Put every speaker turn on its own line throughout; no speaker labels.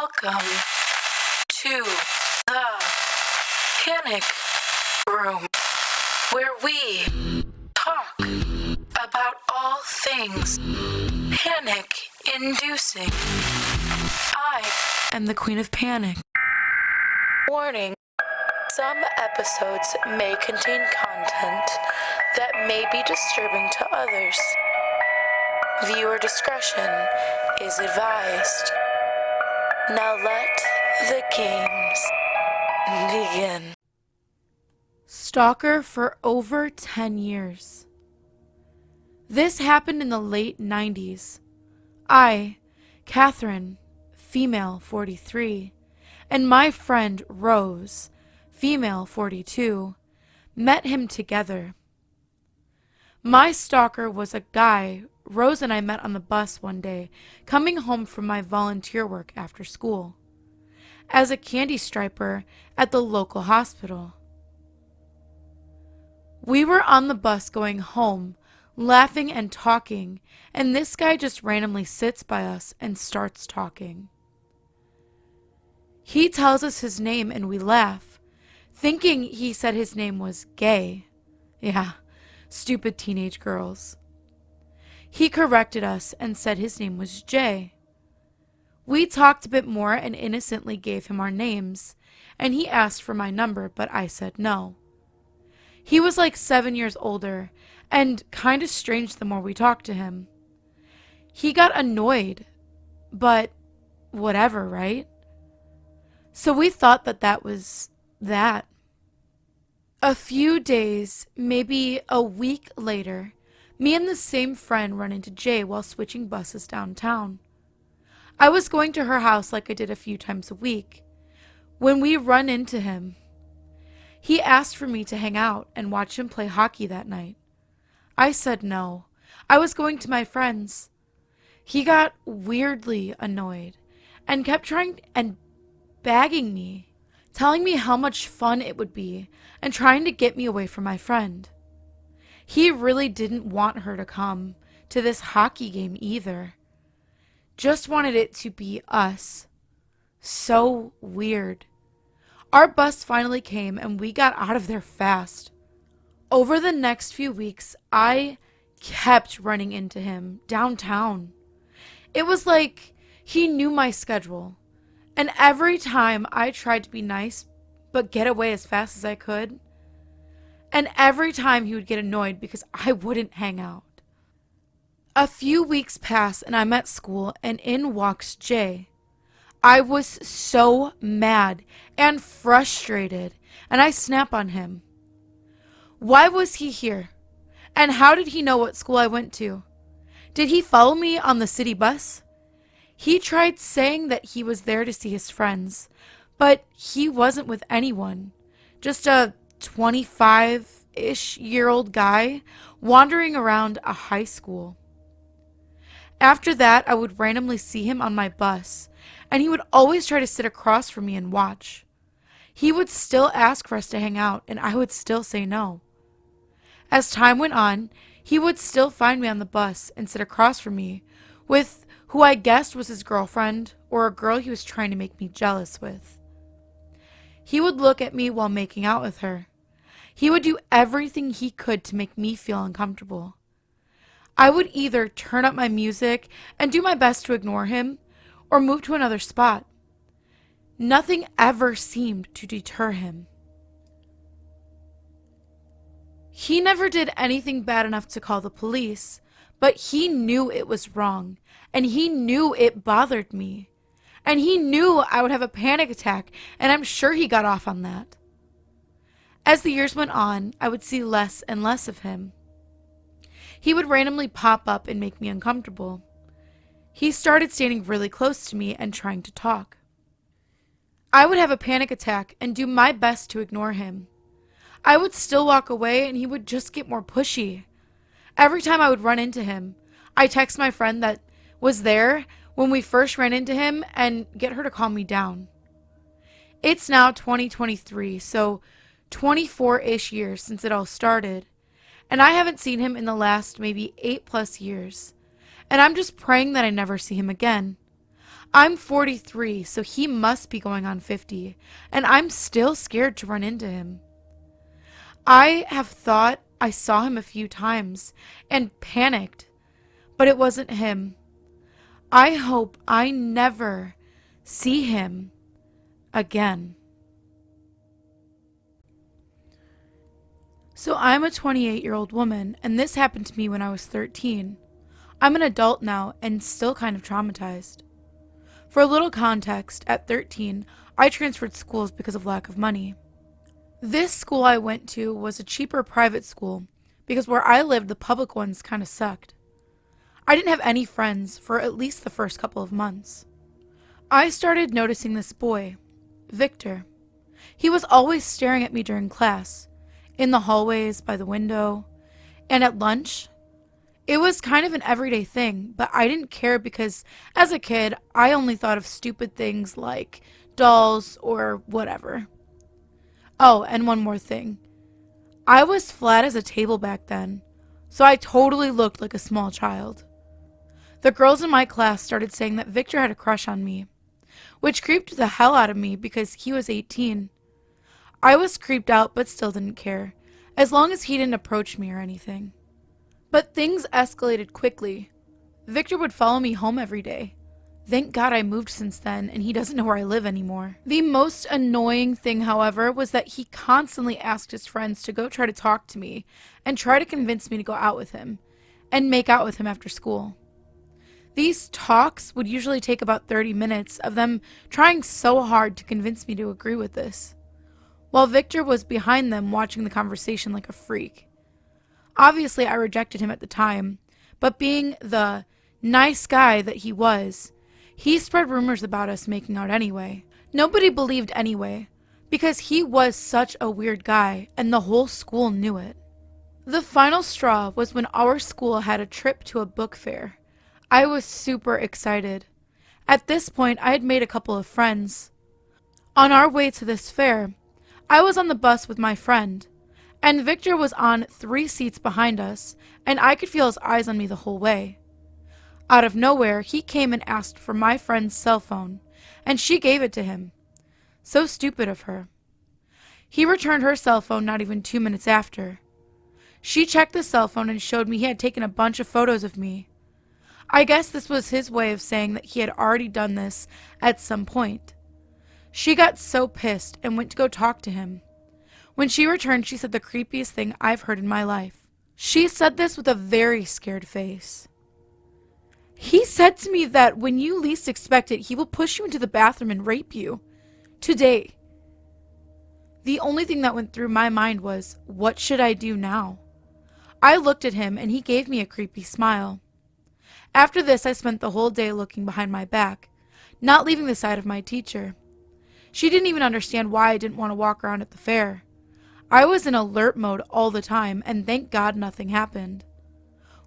Welcome to the Panic Room, where we talk about all things panic-inducing. I am the Queen of Panic. Warning, some episodes may contain content that may be disturbing to others. Viewer discretion is advised. Now let the games begin. Stalker for over 10 years. This happened in the late 90s. I, Catherine, female 43, and my friend Rose, female 42, met him together. My stalker was a guy Rose and I met on the bus one day, coming home from my volunteer work after school, as a candy striper at the local hospital. We were on the bus going home, laughing and talking, and this guy just randomly sits by us and starts talking. He tells us his name and we laugh, thinking he said his name was Gay. Yeah, stupid teenage girls. He corrected us and said his name was Jay. We talked a bit more and innocently gave him our names, and he asked for my number, but I said no. He was like 7 years older, and kind of strange the more we talked to him. He got annoyed, but whatever, right? So we thought that was that. A few days, maybe a week later, me and the same friend run into Jay while switching buses downtown. I was going to her house like I did a few times a week. When we run into him, he asked for me to hang out and watch him play hockey that night. I said no. I was going to my friends. He got weirdly annoyed and kept trying and begging me, telling me how much fun it would be and trying to get me away from my friend. He really didn't want her to come to this hockey game either. Just wanted it to be us. So weird. Our bus finally came and we got out of there fast. Over the next few weeks, I kept running into him downtown. It was like he knew my schedule. And every time I tried to be nice, but get away as fast as I could, and every time he would get annoyed because I wouldn't hang out. A few weeks passed and I'm at school and in walks Jay. I was so mad and frustrated and I snap on him. Why was he here? And how did he know what school I went to? Did he follow me on the city bus? He tried saying that he was there to see his friends, but he wasn't with anyone. Just a 25-ish-year-old guy wandering around a high school. After that, I would randomly see him on my bus, and he would always try to sit across from me and watch. He would still ask for us to hang out, and I would still say no. As time went on, he would still find me on the bus and sit across from me with who I guessed was his girlfriend or a girl he was trying to make me jealous with. He would look at me while making out with her. He would do everything he could to make me feel uncomfortable. I would either turn up my music and do my best to ignore him, or move to another spot. Nothing ever seemed to deter him. He never did anything bad enough to call the police, but he knew it was wrong, and he knew it bothered me. And he knew I would have a panic attack, and I'm sure he got off on that. As the years went on, I would see less and less of him. He would randomly pop up and make me uncomfortable. He started standing really close to me and trying to talk. I would have a panic attack and do my best to ignore him. I would still walk away and he would just get more pushy. Every time I would run into him, I text my friend that was there when we first ran into him and get her to calm me down. It's now 2023, so 24-ish years since it all started, and I haven't seen him in the last maybe 8+ years, and I'm just praying that I never see him again. I'm 43, so he must be going on 50, and I'm still scared to run into him. I have thought I saw him a few times and panicked, but it wasn't him. I hope I never see him again. So I'm a 28-year-old woman, and this happened to me when I was 13. I'm an adult now and still kind of traumatized. For a little context, at 13, I transferred schools because of lack of money. This school I went to was a cheaper private school because where I lived, the public ones kind of sucked. I didn't have any friends for at least the first couple of months. I started noticing this boy, Victor. He was always staring at me during class, in the hallways, by the window, and at lunch. It was kind of an everyday thing, but I didn't care because as a kid, I only thought of stupid things like dolls or whatever. Oh, and one more thing. I was flat as a table back then, so I totally looked like a small child. The girls in my class started saying that Victor had a crush on me, which creeped the hell out of me because he was 18. I was creeped out but still didn't care, as long as he didn't approach me or anything. But things escalated quickly. Victor would follow me home every day. Thank God I moved since then, and he doesn't know where I live anymore. The most annoying thing, however, was that he constantly asked his friends to go try to talk to me and try to convince me to go out with him and make out with him after school. These talks would usually take about 30 minutes of them trying so hard to convince me to agree with this, while Victor was behind them watching the conversation like a freak. Obviously, I rejected him at the time, but being the nice guy that he was, he spread rumors about us making out anyway. Nobody believed anyway, because he was such a weird guy, and the whole school knew it. The final straw was when our school had a trip to a book fair. I was super excited. At this point, I had made a couple of friends. On our way to this fair, I was on the bus with my friend, and Victor was on 3 seats behind us, and I could feel his eyes on me the whole way. Out of nowhere, he came and asked for my friend's cell phone, and she gave it to him. So stupid of her. He returned her cell phone not even 2 minutes after. She checked the cell phone and showed me he had taken a bunch of photos of me. I guess this was his way of saying that he had already done this at some point. She got so pissed and went to go talk to him. When she returned, she said the creepiest thing I've heard in my life. She said this with a very scared face. He said to me that when you least expect it, he will push you into the bathroom and rape you. Today. The only thing that went through my mind was, what should I do now? I looked at him and he gave me a creepy smile. After this, I spent the whole day looking behind my back, not leaving the side of my teacher. She didn't even understand why I didn't want to walk around at the fair. I was in alert mode all the time, and thank God nothing happened.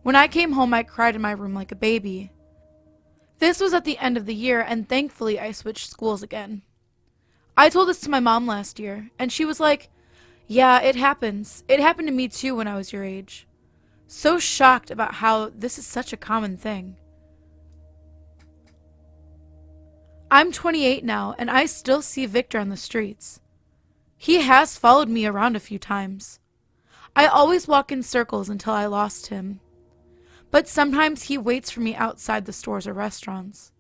When I came home, I cried in my room like a baby. This was at the end of the year, and thankfully I switched schools again. I told this to my mom last year, and she was like, yeah, it happens. It happened to me too when I was your age. So shocked about how this is such a common thing. I'm 28 now, and I still see Victor on the streets. He has followed me around a few times. I always walk in circles until I lost him. But sometimes he waits for me outside the stores or restaurants.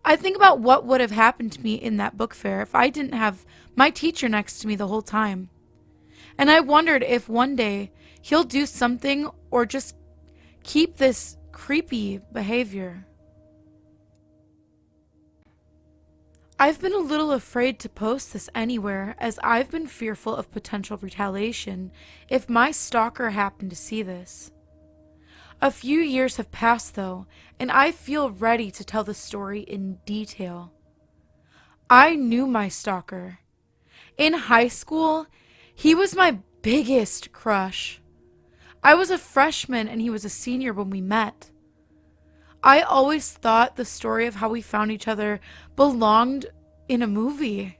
I think about what would have happened to me in that book fair if I didn't have my teacher next to me the whole time. And I wondered if one day he'll do something or just keep this creepy behavior. I've been a little afraid to post this anywhere, as I've been fearful of potential retaliation if my stalker happened to see this. A few years have passed though, and I feel ready to tell the story in detail. I knew my stalker. In high school, he was my biggest crush. I was a freshman and he was a senior when we met. I always thought the story of how we found each other belonged in a movie.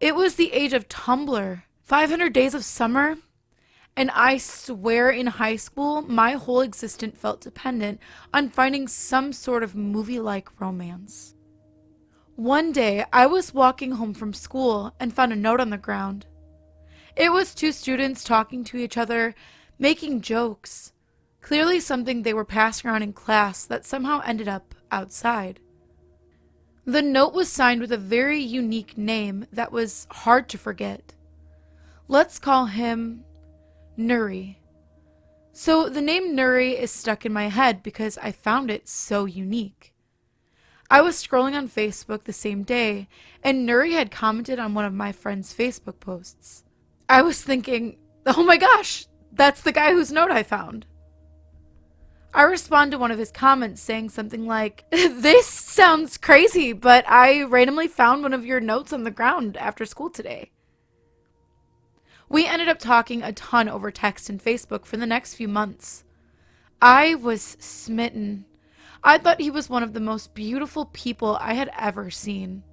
It was the age of Tumblr, 500 Days of Summer, And I swear in high school, my whole existence felt dependent on finding some sort of movie-like romance. One day, I was walking home from school and found a note on the ground. It was two students talking to each other, making jokes. Clearly something they were passing around in class that somehow ended up outside. The note was signed with a very unique name that was hard to forget. Let's call him Nuri. So the name Nuri is stuck in my head because I found it so unique. I was scrolling on Facebook the same day, and Nuri had commented on one of my friend's Facebook posts. I was thinking, oh my gosh, that's the guy whose note I found. I responded to one of his comments saying something like, "This sounds crazy, but I randomly found one of your notes on the ground after school today." We ended up talking a ton over text and Facebook for the next few months. I was smitten. I thought he was one of the most beautiful people I had ever seen.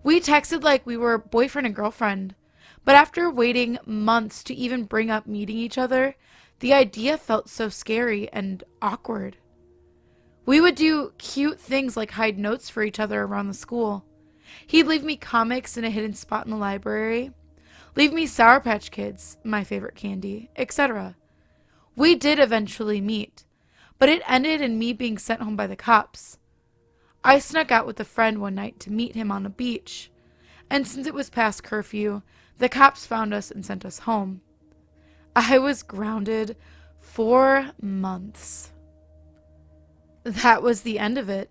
We texted like we were boyfriend and girlfriend, but after waiting months to even bring up meeting each other, the idea felt so scary and awkward. We would do cute things like hide notes for each other around the school. He'd leave me comics in a hidden spot in the library, leave me Sour Patch Kids, my favorite candy, etc. We did eventually meet, but it ended in me being sent home by the cops. I snuck out with a friend one night to meet him on a beach, and since it was past curfew, the cops found us and sent us home. I was grounded for months. That was the end of it.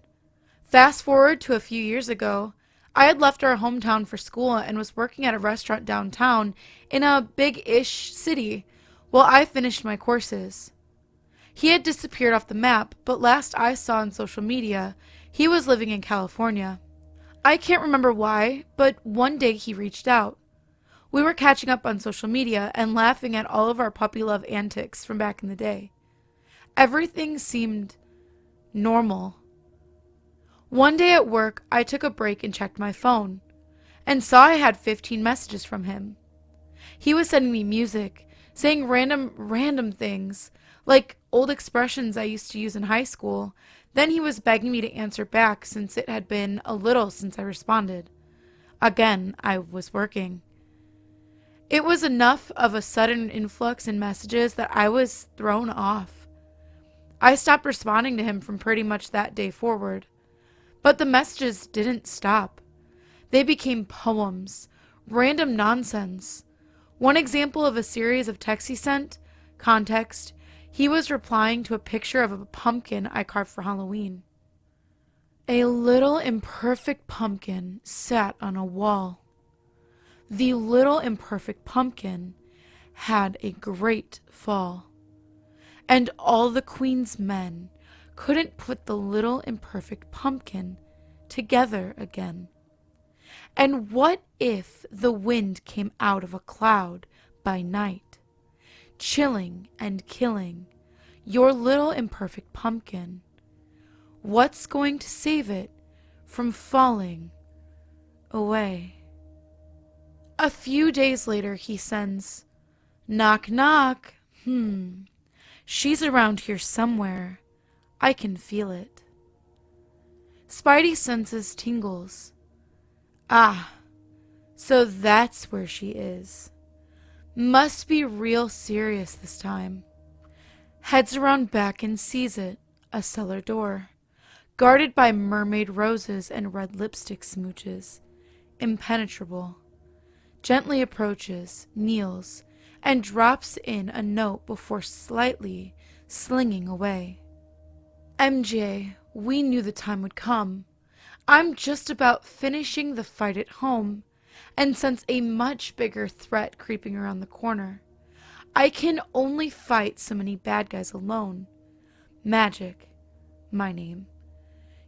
Fast forward to a few years ago, I had left our hometown for school and was working at a restaurant downtown in a big-ish city while I finished my courses. He had disappeared off the map, but last I saw on social media, he was living in California. I can't remember why, but one day he reached out. We were catching up on social media and laughing at all of our puppy love antics from back in the day. Everything seemed normal. One day at work, I took a break and checked my phone, and saw I had 15 messages from him. He was sending me music, saying random things, like old expressions I used to use in high school. Then he was begging me to answer back since it had been a little since I responded. Again, I was working. It was enough of a sudden influx in messages that I was thrown off. I stopped responding to him from pretty much that day forward. But the messages didn't stop. They became poems, random nonsense. One example of a series of texts he sent, context, he was replying to a picture of a pumpkin I carved for Halloween. A little imperfect pumpkin sat on a wall. The little imperfect pumpkin had a great fall, and all the queen's men couldn't put the little imperfect pumpkin together again. And what if the wind came out of a cloud by night, chilling and killing your little imperfect pumpkin? What's going to save it from falling away? A few days later, he sends, "Knock, knock. She's around here somewhere. I can feel it." Spidey senses tingles. Ah, so that's where she is. Must be real serious this time. Heads around back and sees it, a cellar door, guarded by mermaid roses and red lipstick smooches, impenetrable. Gently approaches, kneels, and drops in a note before slightly slinging away. "MJ, we knew the time would come. I'm just about finishing the fight at home, and sense a much bigger threat creeping around the corner. I can only fight so many bad guys alone. Magic, my name.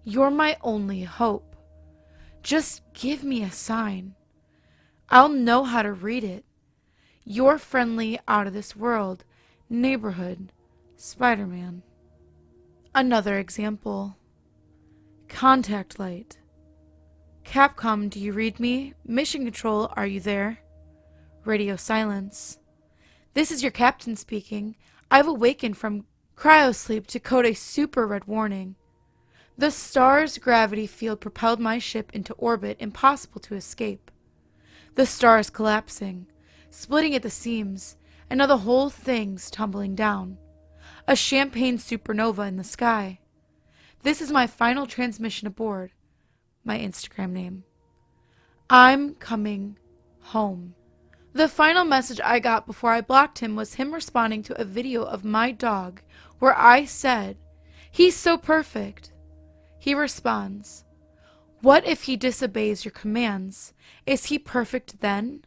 You're my only hope. Just give me a sign. I'll know how to read it. Your friendly, out-of-this-world, neighborhood, Spider-Man." Another example. Contact light. "Capcom, do you read me? Mission Control, are you there?" Radio silence. This is your captain speaking. I've awakened from cryosleep to code a super red warning. The star's gravity field propelled my ship into orbit impossible to escape. The star is collapsing, splitting at the seams, and now the whole thing's tumbling down. A champagne supernova in the sky. This is my final transmission aboard. My Instagram name. I'm coming home. The final message I got before I blocked him was him responding to a video of my dog where I said, "He's so perfect." He responds, "What if he disobeys your commands? Is he perfect then?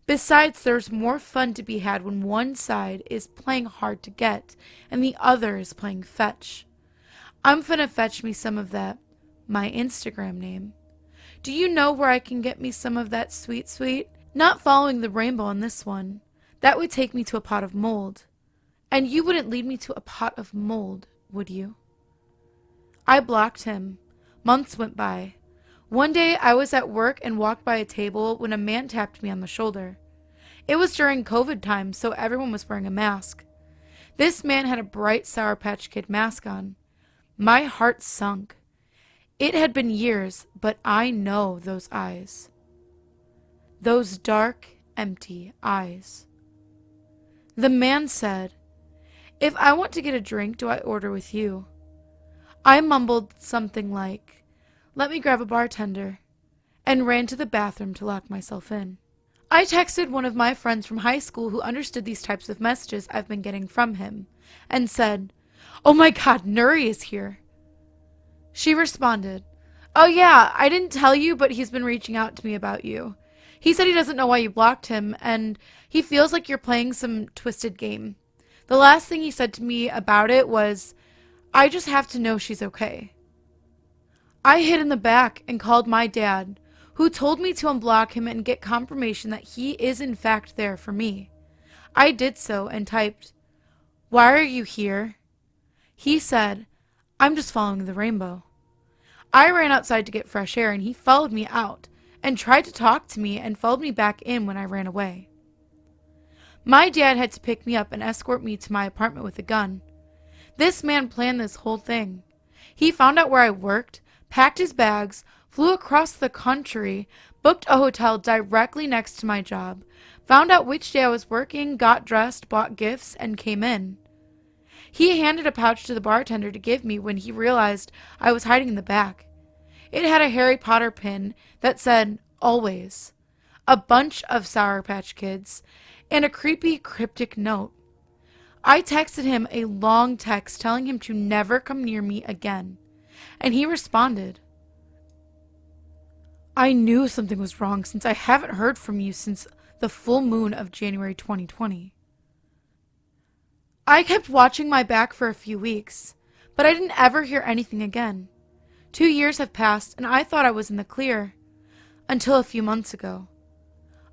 Besides, there's more fun to be had when one side is playing hard to get and the other is playing fetch. I'm finna fetch me some of that, my Instagram name. Do you know where I can get me some of that sweet sweet? Not following the rainbow on this one. That would take me to a pot of mold. And you wouldn't lead me to a pot of mold, would you?" I blocked him. Months went by. One day I was at work and walked by a table when a man tapped me on the shoulder. It was during COVID time, so everyone was wearing a mask. This man had a bright Sour Patch Kid mask on. My heart sunk. It had been years, but I know those eyes. Those dark, empty eyes. The man said, "If I want to get a drink, do I order with you?" I mumbled something like, "Let me grab a bartender," and ran to the bathroom to lock myself in. I texted one of my friends from high school who understood these types of messages I've been getting from him, and said, "Oh my God, Nuri is here." She responded, "Oh yeah, I didn't tell you, but he's been reaching out to me about you. He said he doesn't know why you blocked him, and he feels like you're playing some twisted game. The last thing he said to me about it was, 'I just have to know she's okay.'" I hid in the back and called my dad, who told me to unblock him and get confirmation that he is in fact there for me. I did so and typed, "Why are you here?" He said, "I'm just following the rainbow." I ran outside to get fresh air and he followed me out and tried to talk to me and followed me back in when I ran away. My dad had to pick me up and escort me to my apartment with a gun. This man planned this whole thing. He found out where I worked, packed his bags, flew across the country, booked a hotel directly next to my job, found out which day I was working, got dressed, bought gifts, and came in. He handed a pouch to the bartender to give me when he realized I was hiding in the back. It had a Harry Potter pin that said, "Always," a bunch of Sour Patch Kids, and a creepy, cryptic note. I texted him a long text telling him to never come near me again, and he responded, "I knew something was wrong since I haven't heard from you since the full moon of January 2020. I kept watching my back for a few weeks, but I didn't ever hear anything again. 2 years have passed, and I thought I was in the clear, until a few months ago.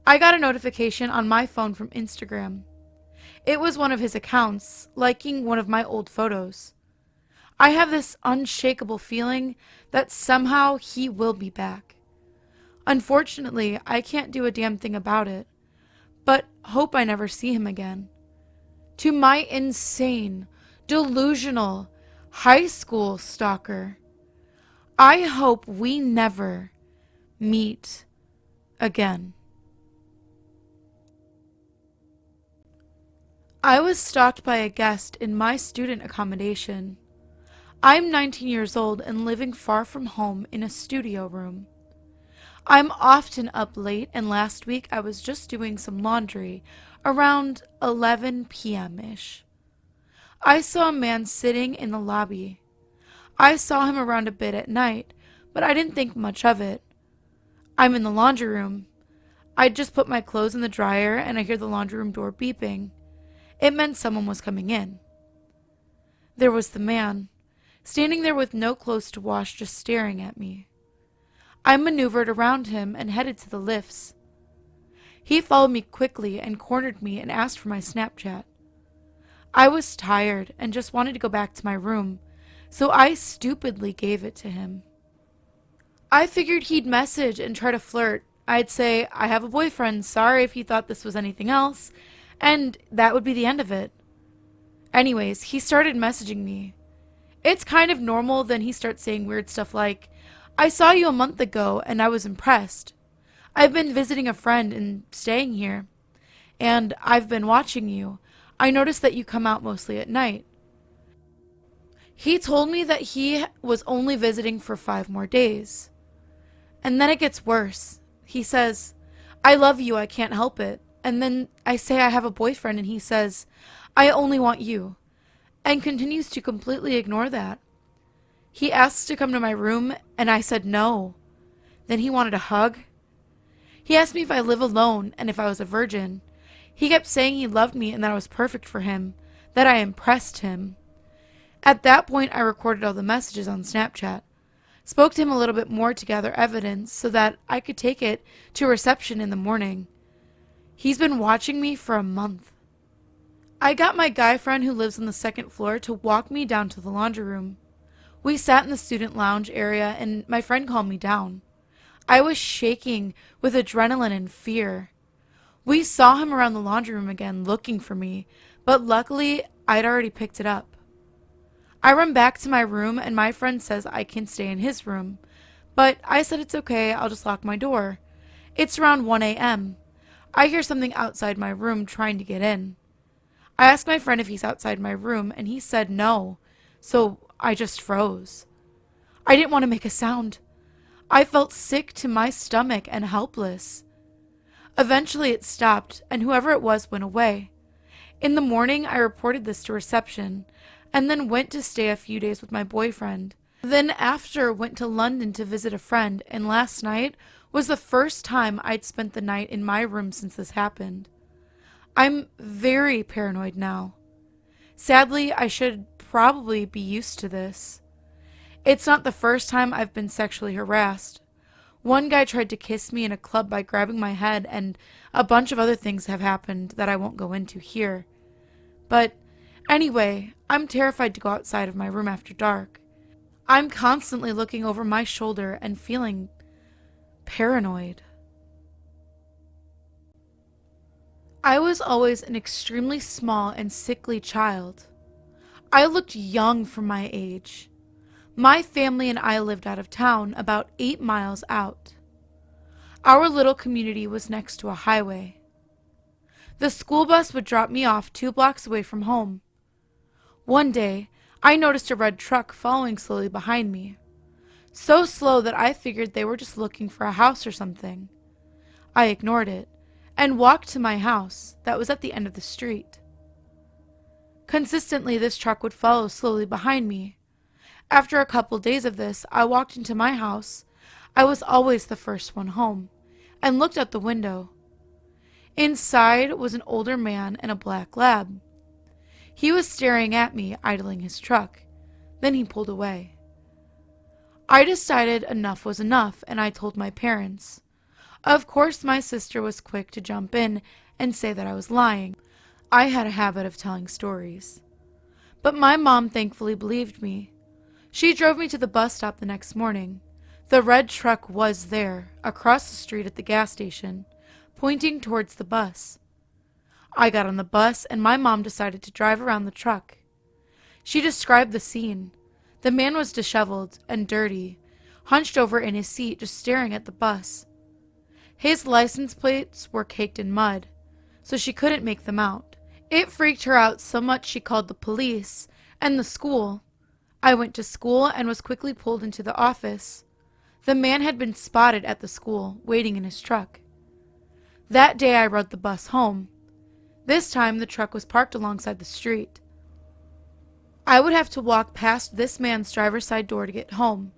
I got a notification on my phone from Instagram. It was one of his accounts, liking one of my old photos. I have this unshakable feeling that somehow he will be back. Unfortunately, I can't do a damn thing about it, but hope I never see him again. To my insane, delusional, high school stalker, I hope we never meet again." I was stalked by a guest in my student accommodation. I'm 19 years old and living far from home in a studio room. I'm often up late, and last week I was just doing some laundry around 11 p.m.-ish. I saw a man sitting in the lobby. I saw him around a bit at night, but I didn't think much of it. I'm in the laundry room. I'd just put my clothes in the dryer and I hear the laundry room door beeping. It meant someone was coming in. There was the man, standing there with no clothes to wash, just staring at me. I maneuvered around him and headed to the lifts. He followed me quickly and cornered me and asked for my Snapchat. I was tired and just wanted to go back to my room, so I stupidly gave it to him. I figured he'd message and try to flirt. I'd say, "I have a boyfriend, sorry if you thought this was anything else," And that would be the end of it. Anyways, he started messaging me. It's kind of normal, then he starts saying weird stuff like, I saw you a month ago and I was impressed. I've been visiting a friend and staying here. And I've been watching you. I noticed that you come out mostly at night. He told me that he was only visiting for 5 more days. And then it gets worse. He says, I love you, I can't help it. And then I say I have a boyfriend and he says, I only want you. And continues to completely ignore that. He asks to come to my room and I said no. Then he wanted a hug. He asked me if I live alone and if I was a virgin. He kept saying he loved me and that I was perfect for him, that I impressed him. At that point, I recorded all the messages on Snapchat, spoke to him a little bit more to gather evidence so that I could take it to reception in the morning. He's been watching me for a month. I got my guy friend who lives on the 2nd floor to walk me down to the laundry room. We sat in the student lounge area and my friend calmed me down. I was shaking with adrenaline and fear. We saw him around the laundry room again looking for me, but luckily I'd already picked it up. I run back to my room and my friend says I can stay in his room, but I said it's okay, I'll just lock my door. It's around 1 a.m. I hear something outside my room trying to get in. I asked my friend if he's outside my room and he said no, so I just froze. I didn't want to make a sound. I felt sick to my stomach and helpless. Eventually it stopped, and whoever it was went away. In the morning, I reported this to reception, and then went to stay a few days with my boyfriend. Then after, went to London to visit a friend, and last night was the first time I'd spent the night in my room since this happened. I'm very paranoid now. Sadly, I should probably be used to this. It's not the first time I've been sexually harassed. One guy tried to kiss me in a club by grabbing my head, and a bunch of other things have happened that I won't go into here. But anyway, I'm terrified to go outside of my room after dark. I'm constantly looking over my shoulder and feeling paranoid. I was always an extremely small and sickly child. I looked young for my age. My family and I lived out of town, about 8 miles out. Our little community was next to a highway. The school bus would drop me off 2 blocks away from home. One day, I noticed a red truck following slowly behind me. So slow that I figured they were just looking for a house or something. I ignored it and walked to my house that was at the end of the street. Consistently, this truck would follow slowly behind me. After a couple days of this, I walked into my house. I was always the first one home, and looked out the window. Inside was an older man and a black lab. He was staring at me, idling his truck. Then he pulled away. I decided enough was enough, and I told my parents. Of course, my sister was quick to jump in and say that I was lying. I had a habit of telling stories. But my mom thankfully believed me. She drove me to the bus stop the next morning. The red truck was there, across the street at the gas station, pointing towards the bus. I got on the bus, and my mom decided to drive around the truck. She described the scene. The man was disheveled and dirty, hunched over in his seat, just staring at the bus. His license plates were caked in mud, so she couldn't make them out. It freaked her out so much she called the police and the school. I went to school and was quickly pulled into the office. The man had been spotted at the school, waiting in his truck. That day I rode the bus home. This time the truck was parked alongside the street. I would have to walk past this man's driver's side door to get home.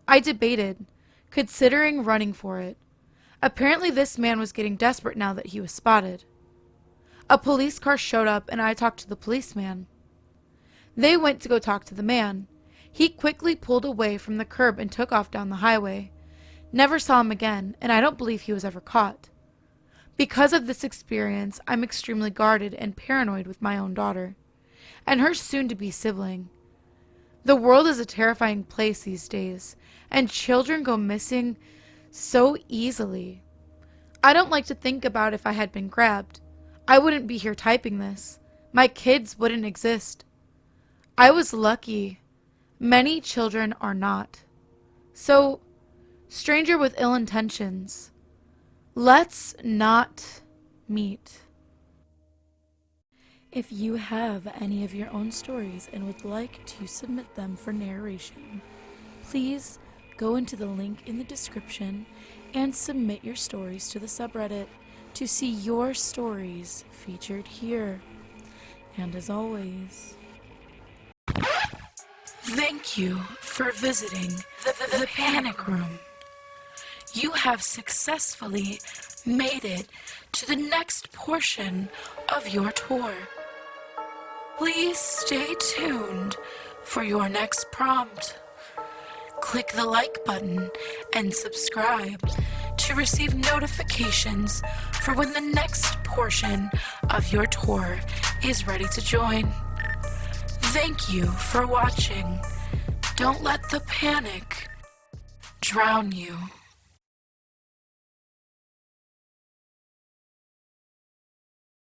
I debated, considering running for it. Apparently this man was getting desperate now that he was spotted. A police car showed up and I talked to the policeman. They went to go talk to the man. He quickly pulled away from the curb and took off down the highway. Never saw him again, and I don't believe he was ever caught. Because of this experience, I'm extremely guarded and paranoid with my own daughter, and her soon-to-be sibling. The world is a terrifying place these days, and children go missing so easily. I don't like to think about if I had been grabbed. I wouldn't be here typing this. My kids wouldn't exist. I was lucky. Many children are not. So, stranger with ill intentions, let's not meet. If you have any of your own stories and would like to submit them for narration, please go into the link in the description and submit your stories to the subreddit to see your stories featured here. And as always, thank you for visiting the Panic Room. You have successfully made it to the next portion of your tour. Please stay tuned for your next prompt. Click the like button and subscribe to receive notifications for when the next portion of your tour is ready to join. Thank you for watching. Don't let the panic drown you.